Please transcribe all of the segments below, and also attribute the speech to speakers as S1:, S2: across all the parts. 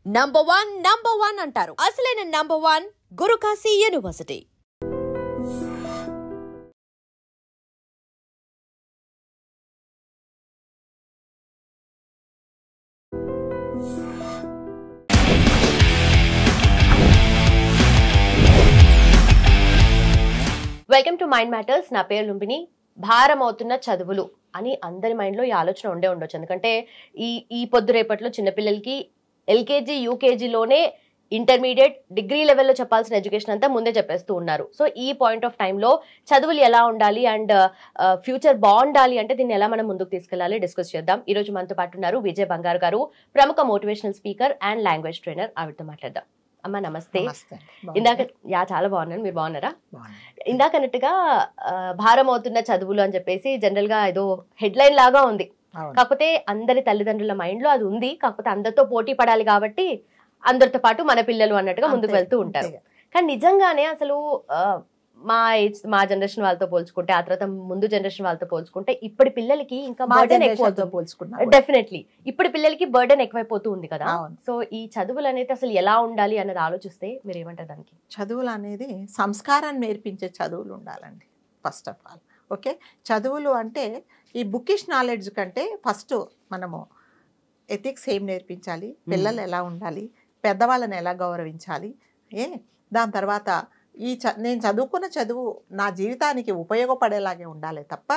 S1: Number one అంటారు. అసలైన number one Gurukashi university.
S2: Welcome to mind matters. నా పేరు లుంబిని. భారం అవుతున్న చదువులు అని అందరి మైండ్లో ఈ ఆలోచన ఉండొచ్చు. ఎందుకంటే ఈ పొద్దు రేపట్లో చిన్నపిల్లలకి ఎల్కేజీ యూకేజీలోనే ఇంటర్మీడియట్ డిగ్రీ లెవెల్లో చెప్పాల్సిన ఎడ్యుకేషన్ అంతా ముందే చెప్పేస్తూ ఉన్నారు. సో ఈ పాయింట్ ఆఫ్ టైంలో చదువులు ఎలా ఉండాలి అండ్ ఫ్యూచర్ బాగుండాలి అంటే దీన్ని ఎలా మనం ముందుకు తీసుకెళ్లాలి డిస్కస్ చేద్దాం. ఈ రోజు మనతో పాటు ఉన్నారు విజయ్ బంగారు గారు, ప్రముఖ motivational speaker and language trainer. ఆవిడతో మాట్లాడదాం. అమ్మా నమస్తే. ఇందాక చాలా బాగున్నాను, మీరు బాగున్నారా? ఇందాక అన్నట్టుగా భారం అవుతున్న చదువులు అని చెప్పేసి జనరల్ గా ఏదో హెడ్లైన్ లాగా ఉంది. కాకపోతే అందరి తల్లిదండ్రుల మైండ్ లో అది ఉంది. కాకపోతే అందరితో పోటీ పడాలి కాబట్టి అందరితో పాటు మన పిల్లలు అన్నట్టుగా ముందుకు వెళ్తూ ఉంటారు. కానీ నిజంగానే అసలు మా జనరేషన్ వాళ్ళతో పోల్చుకుంటే, ఆ తర్వాత ముందు జనరేషన్ వాళ్ళతో పోల్చుకుంటే ఇప్పటి పిల్లలకి ఇంకా బర్డెన్ ఎక్కువ. డెఫినెట్లీ ఇప్పుడు పిల్లలకి బర్డెన్ ఎక్కువైపోతూ ఉంది కదా. సో ఈ చదువులు అనేది అసలు ఎలా ఉండాలి అన్నది ఆలోచిస్తే మీరు ఏమంటారు దానికి?
S3: చదువులు అనేది సంస్కారాన్ని నేర్పించే చదువులు ఉండాలండి ఫస్ట్ ఆఫ్ ఆల్. ఓకే, చదువులు అంటే ఈ బుకిష్ నాలెడ్జ్ కంటే ఫస్ట్ మనము ఎథిక్స్ ఏం నేర్పించాలి, పిల్లలు ఎలా ఉండాలి, పెద్దవాళ్ళని ఎలా గౌరవించాలి, దాని తర్వాత నేను చదువుకున్న చదువు నా జీవితానికి ఉపయోగపడేలాగే ఉండాలి తప్ప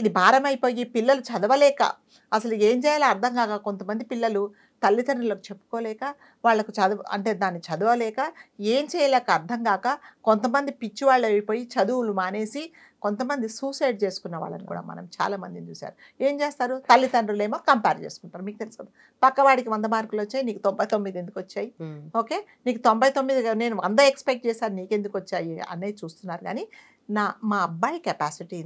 S3: ఇది భారం అయిపోయి పిల్లలు చదవలేక అసలు ఏం చేయాలో అర్థం కాక కొంతమంది పిల్లలు తల్లిదండ్రులకు చెప్పుకోలేక వాళ్ళకు దాన్ని చదవలేక ఏం చేయలేక అర్థం కాక కొంతమంది పిచ్చివాళ్ళు అయిపోయి చదువులు మానేసి కొంతమంది సూసైడ్ చేసుకున్న వాళ్ళని కూడా మనం చాలామందిని చూశారు. ఏం చేస్తారు, తల్లిదండ్రులు ఏమో కంపేర్ చేసుకుంటారు. మీకు తెలుసు కదా, పక్కవాడికి 100 మార్కులు వచ్చాయి, నీకు 99 ఎందుకు వచ్చాయి, ఓకే నీకు 99 నేను 100 ఎక్స్పెక్ట్ చేశాను నీకెందుకు వచ్చాయి అనేది చూస్తున్నారు. కానీ మా అబ్బాయి కెపాసిటీ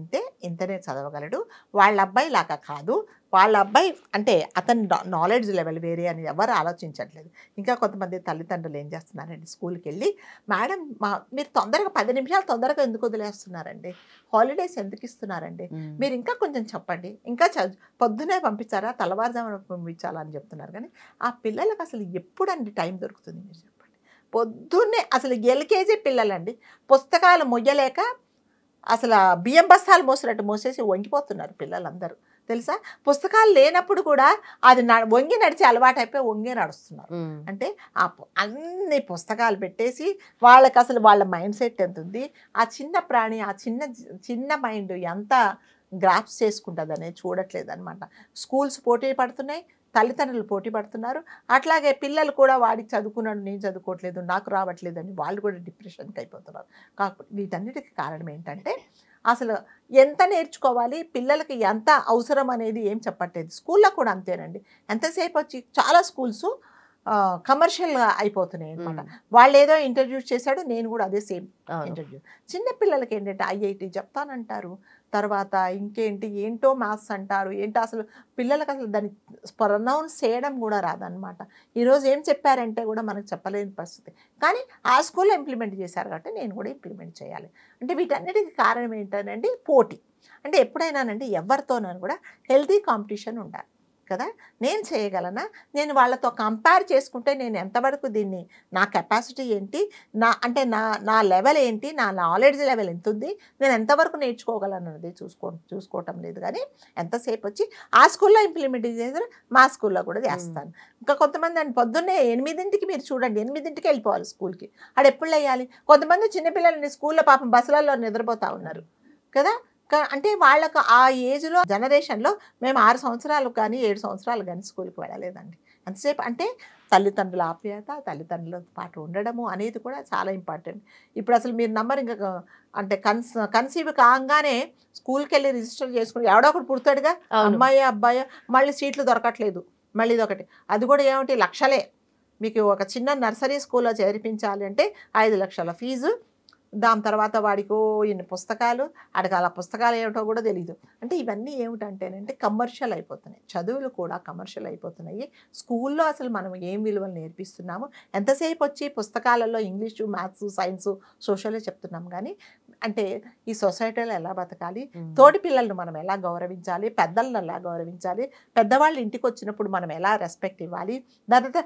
S3: ఇంతనే చదవగలడు, వాళ్ళ అబ్బాయి లాగా కాదు, వాళ్ళ అబ్బాయి అంటే అతని నాలెడ్జ్ లెవెల్ వేరే అని ఎవరు ఆలోచించట్లేదు. ఇంకా కొంతమంది తల్లిదండ్రులు ఏం చేస్తున్నారండి, స్కూల్కి వెళ్ళి మేడం మీరు తొందరగా 10 నిమిషాలు తొందరగా ఎందుకు వదిలేస్తున్నారండి, హాలిడేస్ ఎందుకు ఇస్తున్నారండి, మీరు ఇంకా కొంచెం చెప్పండి, ఇంకా పొద్దునే పంపించారా తెల్లవారుజామున పంపించాలా అని చెప్తున్నారు. కానీ ఆ పిల్లలకు అసలు ఎప్పుడండి టైం దొరుకుతుంది మీరు చెప్పండి. పొద్దున్నే అసలు ఎల్కేజీ పిల్లలండి పుస్తకాలు మొయ్యలేక అసలు బియ్యం బస్తాలు మోసినట్టు మోసేసి వంగిపోతున్నారు పిల్లలందరూ తెలుసా. పుస్తకాలు లేనప్పుడు కూడా అది వంగి నడిచి అలవాటు అయిపోయి వంగి నడుస్తున్నారు. అంటే అన్ని పుస్తకాలు పెట్టేసి వాళ్ళకి అసలు వాళ్ళ మైండ్ సెట్ ఎంత ఉంది, ఆ చిన్న ప్రాణి ఆ చిన్న మైండ్ ఎంత గ్రాప్స్ చేసుకుంటుంది అనేది చూడట్లేదు అనమాట. స్కూల్స్ పోటీ పడుతున్నాయి, తల్లిదండ్రులు పోటీ పడుతున్నారు. అట్లాగే పిల్లలు కూడా వాడికి చదువుకున్నాడు నేను చదువుకోవట్లేదు నాకు రావట్లేదు అని వాళ్ళు కూడా డిప్రెషన్కి అయిపోతున్నారు. కాకపోతే వీటన్నిటికీ కారణం ఏంటంటే అసలు ఎంత నేర్చుకోవాలి, పిల్లలకి ఎంత అవసరం అనేది ఏం చెప్పట్లేదు. స్కూల్లో కూడా అంతేనండి. ఎంతసేపు వచ్చి చాలా స్కూల్స్ కమర్షియల్గా అయిపోతున్నాయి అనమాట. వాళ్ళు ఏదో ఇంట్రడ్యూస్ చేశాడు, నేను కూడా అదే సేమ్ ఇంట్రడ్యూస్. చిన్నపిల్లలకి ఏంటంటే ఐఐటి చెప్తానంటారు, తర్వాత ఏంటో మ్యాథ్స్ అంటారు, ఏంటో అసలు పిల్లలకు అసలు దాన్ని ప్రొనౌన్స్ చేయడం కూడా రాదనమాట. ఈరోజు ఏం చెప్పారంటే కూడా మనకు చెప్పలేని పరిస్థితి. కానీ ఆ స్కూల్లో ఇంప్లిమెంట్ చేశారు కాబట్టి నేను కూడా ఇంప్లిమెంట్ చేయాలి. అంటే వీటన్నిటికీ కారణం ఏంటంటే పోటీ. అంటే ఎప్పుడైనానండి ఎవరితోనైనా కూడా హెల్తీ కాంపిటీషన్ ఉండాలి కదా. నేను చేయగలనా, నేను వాళ్ళతో కంపేర్ చేసుకుంటే నేను ఎంతవరకు దీన్ని నా కెపాసిటీ ఏంటి, నా లెవెల్ ఏంటి, నా నాలెడ్జ్ లెవెల్ ఎంత ఉంది, నేను ఎంతవరకు నేర్చుకోగలను అనేది చూసుకోవటం లేదు. కానీ ఎంతసేపు వచ్చి ఆ స్కూల్లో ఇంప్లిమెంట్ చేశారు మా స్కూల్లో కూడా చేస్తాను. ఇంకా కొంతమంది అండి పొద్దున్నే 8ంటికి మీరు చూడండి 8ంటికి వెళ్ళిపోవాలి స్కూల్కి. ఆడ ఎప్పుడు వేయాలి. కొంతమంది చిన్నపిల్లలని స్కూల్లో పాపం బస్సులలో నిద్రపోతూ ఉన్నారు కదా. అంటే వాళ్ళకు ఆ ఏజ్లో జనరేషన్లో మేము 6 సంవత్సరాలు కానీ 7 సంవత్సరాలు కానీ స్కూల్కి వెళ్ళలేదండి. ఎంతసేపు అంటే తల్లిదండ్రుల ఆప్యాయత, తల్లిదండ్రులతో పాటు ఉండడము అనేది కూడా చాలా ఇంపార్టెంట్. ఇప్పుడు అసలు మీరు నమ్మరు, ఇంకా అంటే కన్సీవ్ కాగానే స్కూల్కి వెళ్ళి రిజిస్టర్ చేసుకుని ఎవడో ఒకటి పుడతాడుగా, అమ్మాయి అబ్బాయి, మళ్ళీ సీట్లు దొరకట్లేదు. మళ్ళీ ఇదొకటి, అది కూడా ఏమిటి లక్షలే. మీకు ఒక చిన్న నర్సరీ స్కూల్లో చేర్పించాలి అంటే 5 లక్షల ఫీజు, దాని తర్వాత వాడికి ఇన్ని పుస్తకాలు, ఆడికి అలా పుస్తకాలు ఏమిటో కూడా తెలియదు. అంటే ఇవన్నీ ఏమిటంటేనంటే కమర్షియల్ అయిపోతున్నాయి, చదువులు కూడా కమర్షియల్ అయిపోతున్నాయి. స్కూల్లో అసలు మనం ఏం విలువలు నేర్పిస్తున్నాము, ఎంతసేపు వచ్చి పుస్తకాలలో ఇంగ్లీషు, మ్యాథ్స్, సైన్సు, సోషలే చెప్తున్నాం. కానీ అంటే ఈ సొసైటీలో ఎలా బతకాలి, తోటి పిల్లలను మనం ఎలా గౌరవించాలి, పెద్దలను ఎలా గౌరవించాలి, పెద్దవాళ్ళు ఇంటికి వచ్చినప్పుడు మనం ఎలా రెస్పెక్ట్ ఇవ్వాలి, దాని తర్వాత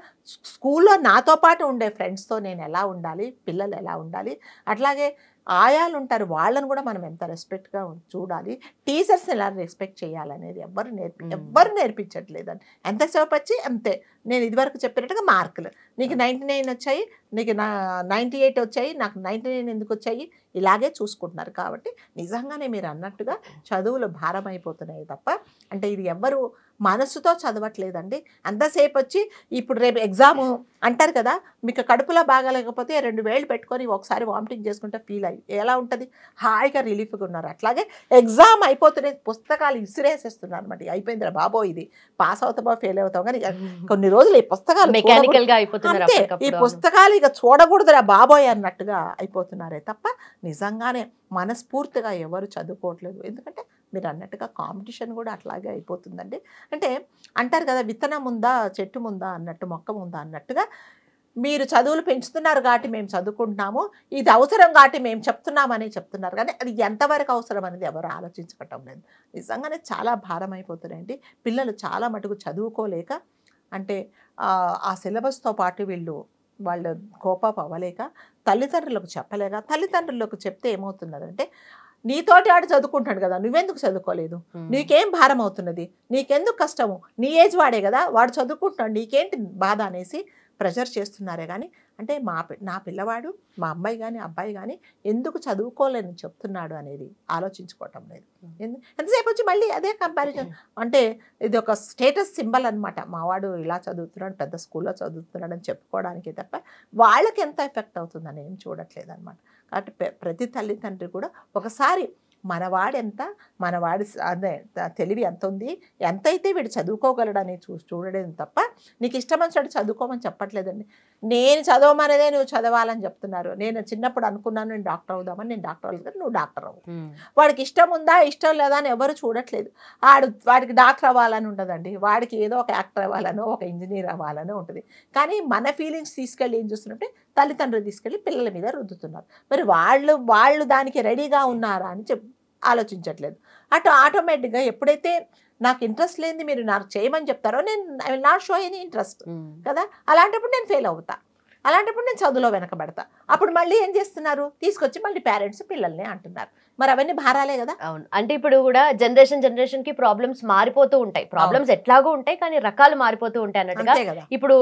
S3: స్కూల్లో నాతో పాటు ఉండే ఫ్రెండ్స్తో నేను ఎలా ఉండాలి, పిల్లలు ఎలా ఉండాలి, అట్లాగే ఆయాలు ఉంటారు వాళ్ళని కూడా మనం ఎంత రెస్పెక్ట్గా చూడాలి, టీచర్స్ని ఎలా రెస్పెక్ట్ చేయాలనేది ఎవ్వరు నేర్పించట్లేదండి. ఎంతసేపు వచ్చి అంతే. నేను ఇదివరకు చెప్పినట్టుగా మార్కులు నీకు 99 వచ్చాయి, నీకు 98 వచ్చాయి, నాకు 99 ఎందుకు వచ్చాయి, ఇలాగే చూసుకుంటున్నారు. కాబట్టి నిజంగానే మీరు అన్నట్టుగా చదువులు భారం అయిపోతున్నాయి తప్ప అంటే ఇది ఎవ్వరు మనసుతో చదవట్లేదండి. అంతసేపు వచ్చి ఇప్పుడు రేపు ఎగ్జాము అంటారు కదా, మీకు కడుపులో బాగాలేకపోతే 2 వేళ్ళు పెట్టుకొని ఒకసారి వామిటింగ్ చేసుకుంటే ఫీల్ అయ్యి ఎలా ఉంటుంది, హాయిగా రిలీఫ్గా ఉన్నారు. అట్లాగే ఎగ్జామ్ అయిపోతూనే పుస్తకాలు ఇసిరేసేస్తున్నారు అనమాట. అయిపోయిందిరా బాబో, ఇది పాస్ అవుతామో ఫెయిల్ అవుతాం, కానీ కొన్ని రోజులు ఈ పుస్తకాలు
S2: మెకానికల్ గా అయిపోతున్నారు.
S3: ఈ పుస్తకాలు ఇక చూడకూడదురా బాబోయ్ అన్నట్టుగా అయిపోతున్నారే తప్ప నిజంగానే మనస్ఫూర్తిగా ఎవరు చదువుకోవట్లేదు. ఎందుకంటే మీరు అన్నట్టుగా కాంపిటీషన్ కూడా అట్లాగే అయిపోతుందండి. అంటే అంటారు కదా, విత్తనం ఉందా చెట్టు ముందా అన్నట్టు, మొక్క ఉందా అన్నట్టుగా మీరు చదువులు పెంచుతున్నారు కాబట్టి మేము చదువుకుంటున్నాము, ఇది అవసరం కాబట్టి మేము చెప్తున్నామని చెప్తున్నారు, కానీ అది ఎంతవరకు అవసరం అనేది ఎవరు ఆలోచించుకోవటం లేదు. నిజంగానే చాలా భారం అయిపోతున్నాయండి. పిల్లలు చాలా మటుకు చదువుకోలేక అంటే ఆ సిలబస్తో పాటు వాళ్ళు కోపం అవ్వలేక, తల్లిదండ్రులకు చెప్పలేక, తల్లిదండ్రులకు చెప్తే ఏమవుతున్నదంటే నీతోటి ఆడు చదువుకుంటాడు కదా, నువ్వెందుకు చదువుకోలేదు, నీకేం భారం అవుతున్నది, నీకెందుకు కష్టము, నీ ఏజ్ వాడే కదా వాడు చదువుకుంటున్నాడు, నీకేంటి బాధ అనేసి ప్రెషర్ చేస్తున్నారే. కానీ అంటే నా పిల్లవాడు, మా అమ్మాయి కానీ అబ్బాయి కానీ ఎందుకు చదువుకోలేని చెప్తున్నాడు అనేది ఆలోచించుకోవటం లేదు. ఎంతసేపు వచ్చి మళ్ళీ అదే కంపారిజన్. అంటే ఇది ఒక స్టేటస్ సింబల్ అనమాట. మావాడు ఇలా చదువుతున్నాడు, పెద్ద స్కూల్లో చదువుతున్నాడు అని చెప్పుకోవడానికి తప్ప వాళ్ళకి ఎంత ఎఫెక్ట్ అవుతుందని ఏం చూడట్లేదు అనమాట. కాబట్టి ప్రతి తల్లిదండ్రి కూడా ఒకసారి మనవాడెంత, మనవాడి అదే తెలివి ఎంత ఉంది, ఎంతైతే వీడు చదువుకోగలడని చూడడం తప్ప నీకు ఇష్టం వచ్చినట్టు చదువుకోమని చెప్పట్లేదండి. నేను చదవమనేదే నువ్వు చదవాలని చెప్తున్నారు. నేను చిన్నప్పుడు అనుకున్నాను నేను డాక్టర్ అవుదామని, నేను డాక్టర్ అవ్వలేదు, నువ్వు డాక్టర్ అవ్వు. వాడికి ఇష్టం ఉందా ఇష్టం లేదా అని ఎవరు చూడట్లేదు. వాడికి డాక్టర్ అవ్వాలని ఉండదండి, వాడికి ఏదో ఒక యాక్టర్ అవ్వాలనో ఒక ఇంజనీర్ అవ్వాలనో ఉంటుంది. కానీ మన ఫీలింగ్స్ తీసుకెళ్ళి ఏం చేస్తున్నట్టే తల్లిదండ్రులు తీసుకెళ్ళి పిల్లల మీద రుద్దుతున్నారు. మరి వాళ్ళు దానికి రెడీగా ఉన్నారా అని ఆలోచించట్లేదు. ఆటోమేటిక్గా ఎప్పుడైతే నాకు ఇంట్రెస్ట్ లేనిది మీరు నాకు చేయమని చెప్తారో I will not show any interest కదా, అలాంటప్పుడు నేను ఫెయిల్ అవుతా, అలాంటప్పుడు నేను చదువులో వెనకబడతా. అప్పుడు మళ్ళీ ఏం చేస్తున్నారు, తీసుకొచ్చి మళ్ళీ పేరెంట్స్ పిల్లల్ని అంటున్నారు. మరి అవన్నీ భారాలే కదా.
S2: అవును, అంటే ఇప్పుడు కూడా జనరేషన్ కి ప్రాబ్లమ్స్ మారిపోతూ ఉంటాయి. ప్రాబ్లమ్స్ ఎట్లాగో ఉంటాయి కానీ రకాలు మారిపోతూ ఉంటాయి అన్నట్టుగా. ఇప్పుడు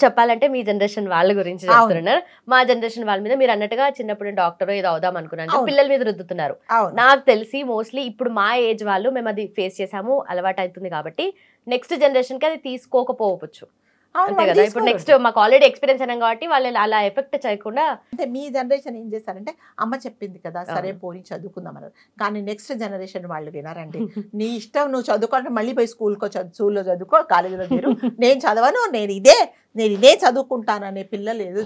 S2: చెప్పాలంటే మీ జనరేషన్ వాళ్ళ గురించి చెప్తున్నారు. మా జనరేషన్ వాళ్ళ మీద మీరు అన్నట్టుగా చిన్నప్పుడు డాక్టర్ ఏదో అవుదాం అనుకున్నాను, పిల్లల మీద రుద్దుతున్నారు. నాకు తెలిసి మోస్ట్లీ ఇప్పుడు మా ఏజ్ వాళ్ళు మేము అది ఫేస్ చేసాము, అలవాటు అవుతుంది కాబట్టి నెక్స్ట్ జనరేషన్ కి అది తీసుకోకపోవచ్చు. అంతే కదా, ఇప్పుడు నెక్స్ట్ మాకు ఆల్రెడీ ఎక్స్పీరియన్స్ అయినాం కాబట్టి వాళ్ళు అలా ఎఫెక్ట్ చేయకుండా.
S3: అంటే మీ జనరేషన్ ఏం చేస్తారంటే అమ్మ చెప్పింది కదా సరే పోనీ చదువుకుందాం అన్నారు. కానీ నెక్స్ట్ జనరేషన్ వాళ్ళు వినారండి. నీ ఇష్టం, నువ్వు చదువుకుంటే మళ్ళీ పోయి స్కూల్లో చదువుకో, కాలేజీలో చేరు, నేను చదవను, నేను ఇదే చదువుకుంటాననే పిల్లలు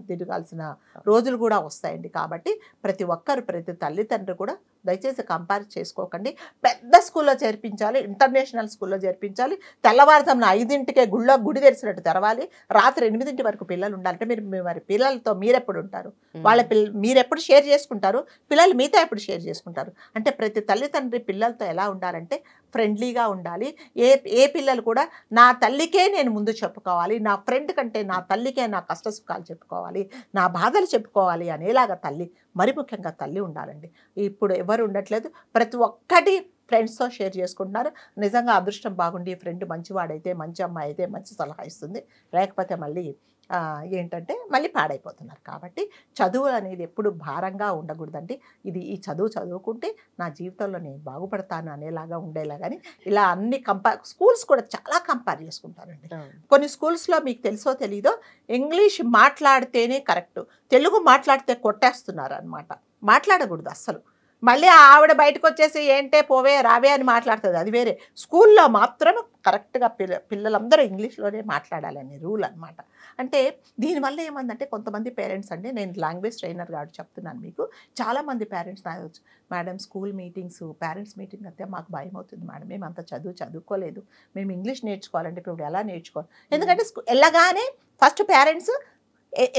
S3: తిరగాల్సిన రోజులు కూడా వస్తాయండి. కాబట్టి ప్రతి తల్లిదండ్రులు కూడా దయచేసి కంపేర్ చేసుకోకండి. పెద్ద స్కూల్లో చేర్పించాలి, ఇంటర్నేషనల్ స్కూల్లో చేర్పించాలి, తెల్లవారుజామున 5ంటికే గుడి తెరిచినట్టు తెరవాలి, రాత్రి 8 వరకు పిల్లలు ఉండాలంటే మరి పిల్లలతో మీరెప్పుడు ఉంటారు, మీరెప్పుడు షేర్ చేసుకుంటారు, పిల్లలు మీతో ఎప్పుడు షేర్ చేసుకుంటారు. అంటే ప్రతి తల్లిదండ్రి పిల్లలతో ఎలా ఉండాలంటే ఫ్రెండ్లీగా ఉండాలి. ఏ పిల్లలు కూడా నా తల్లికే నేను ముందు చెప్పుకోవాలి, నా ఫ్రెండ్ కంటే నా తల్లికే నా కష్ట సుఖాలు చెప్పుకోవాలి, నా బాధలు చెప్పుకోవాలి అనేలాగా మరి ముఖ్యంగా తల్లి ఉండాలండి. ఇప్పుడు ఎవరు ఉండట్లేదు, ప్రతి ఒక్కటి ఫ్రెండ్స్తో షేర్ చేసుకుంటున్నారు. నిజంగా అదృష్టం బాగుండి ఫ్రెండ్ మంచివాడైతే, మంచి అమ్మాయి అయితే మంచి సలహా ఇస్తుంది, లేకపోతే మళ్ళీ మళ్ళీ పాడైపోతున్నారు. కాబట్టి చదువు అనేది ఎప్పుడు భారంగా ఉండకూడదండి. ఈ చదువు చదువుకుంటే నా జీవితంలో నేను బాగుపడతాను అనేలాగా ఉండేలా. కానీ ఇలా అన్ని స్కూల్స్ కూడా చాలా కంపేర్ చేసుకుంటారండి. కొన్ని స్కూల్స్లో మీకు తెలుసో తెలీదో ఇంగ్లీష్ మాట్లాడితేనే కరెక్ట్, తెలుగు మాట్లాడితే కొట్టేస్తున్నారు అనమాట. మాట్లాడకూడదు అస్సలు. మళ్ళీ ఆవిడ బయటకు వచ్చేసి ఏంటే పోవే రావే అని మాట్లాడుతుంది, అది వేరే. స్కూల్లో మాత్రం కరెక్ట్గా పిల్లలందరూ ఇంగ్లీష్లోనే మాట్లాడాలని రూల్ అనమాట. అంటే దీనివల్ల ఏమందంటే కొంతమంది పేరెంట్స్ అండి, నేను లాంగ్వేజ్ ట్రైనర్ కాబట్టి చెప్తున్నాను మీకు, చాలామంది పేరెంట్స్ రావచ్చు, madam school meetings parents meeting అయితే మాకు భయం అవుతుంది మేడం, మేము అంత చదువుకోలేదు, మేము ఇంగ్లీష్ నేర్చుకోవాలంటే ఇప్పుడు ఎలా నేర్చుకోవాలి. ఎందుకంటే వెళ్ళగానే ఫస్ట్ పేరెంట్స్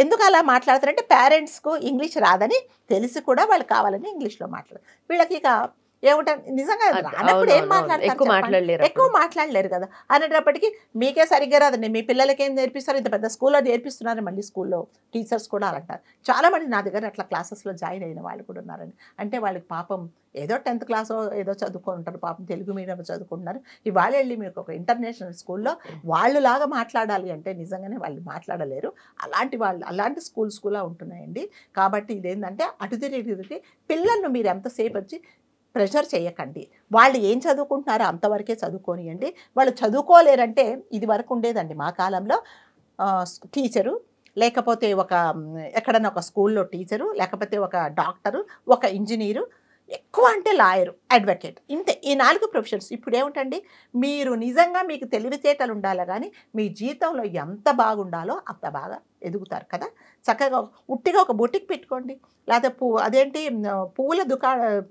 S3: ఎందుకు అలా మాట్లాడతారంటే పేరెంట్స్కు ఇంగ్లీష్ రాదని తెలిసి కూడా వాళ్ళు కావాలని ఇంగ్లీష్లో మాట్లాడతారు. వీళ్ళకి ఇక ఏమిటంటే నిజంగా రానప్పుడు ఏం మాట్లాడతారు, ఎక్కువ మాట్లాడలేరు కదా. అనేటప్పటికీ మీకే సరిగ్గా రాదండి, మీ పిల్లలకి ఏం నేర్పిస్తారు, ఇంత పెద్ద స్కూల్లో నేర్పిస్తున్నారు, మళ్ళీ స్కూల్లో టీచర్స్ కూడా అలా అంటారు. చాలామంది నా దగ్గర అట్లా క్లాసెస్లో జాయిన్ అయిన వాళ్ళు కూడా ఉన్నారండి. అంటే వాళ్ళకి పాపం ఏదో 10th క్లాస్ ఏదో చదువుకుంటారు, పాపం తెలుగు మీడియం చదువుకుంటున్నారు. ఇవాళ వెళ్ళి మీకు ఒక ఇంటర్నేషనల్ స్కూల్లో వాళ్ళలాగా మాట్లాడాలి అంటే నిజంగానే వాళ్ళు మాట్లాడలేరు. అలాంటి స్కూల్స్ కూడా ఉంటున్నాయండి. కాబట్టి ఇదేంటంటే అటు తిరిగి పిల్లలను మీరు ఎంతసేపు వచ్చి ప్రెషర్ చేయకండి. వాళ్ళు ఏం చదువుకుంటున్నారో అంతవరకే చదువుకోనియండి. వాళ్ళు చదువుకోలేరంటే ఇది వరకు ఉండేదండి మా కాలంలో, టీచరు లేకపోతే ఎక్కడన్నా ఒక స్కూల్లో టీచరు, లేకపోతే ఒక డాక్టరు, ఒక ఇంజనీరు, ఎక్కువ అంటే లాయరు, అడ్వకేట్, ఇంతే ఈ 4 ప్రొఫెషన్స్. ఇప్పుడు ఏమిటండి, మీరు నిజంగా మీకు తెలివితేటలు ఉండాలి కానీ మీ జీవితంలో ఎంత బాగుండాలో అంత బాగా ఎదుగుతారు కదా. చక్కగా ఉట్టిగా ఒక బొటిక్ పెట్టుకోండి, లేకపోతే పువ్వుల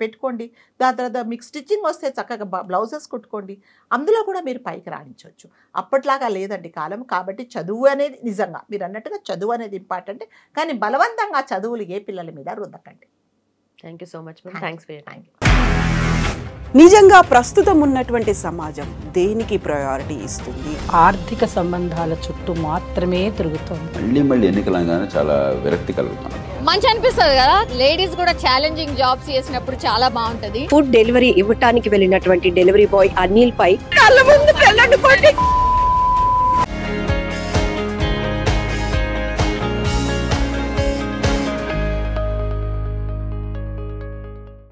S3: పెట్టుకోండి. దాని తర్వాత మీకు స్టిచ్చింగ్ వస్తే చక్కగా బ్లౌజెస్ కుట్టుకోండి. అందులో కూడా మీరు పైకి రాణించవచ్చు. అప్పట్లాగా లేదండి కాలం. కాబట్టి చదువు అనేది నిజంగా మీరు అన్నట్టుగా చదువు అనేది ఇంపార్టెంట్, కానీ బలవంతంగా చదువులు ఏ పిల్లల మీద రుద్దకండి.
S2: Thank you so much ma'am. Thanks for your time.
S4: నిజంగా ప్రస్తుతం ఉన్నటువంటి సమాజం దేనికి ప్రయారిటీ ఇస్తుంది?
S5: ఆర్థిక సంబంధాల చుట్టూ మాత్రమే తిరుగుతోంది.
S6: మళ్ళీ ఎన్నికలంగానే చాలా విరక్తి కలుగుతాను.
S7: మంచి అనిపిస్తుంది కదా, లేడీస్ కూడా ఛాలెంజింగ్ జాబ్స్ చేసినప్పుడు చాలా బాగుంటది.
S8: ఫుడ్ డెలివరీ ఇవ్వటానికి వెళ్ళినటువంటి డెలివరీ బాయ్ అనిల్ పై కళ్ళ ముందు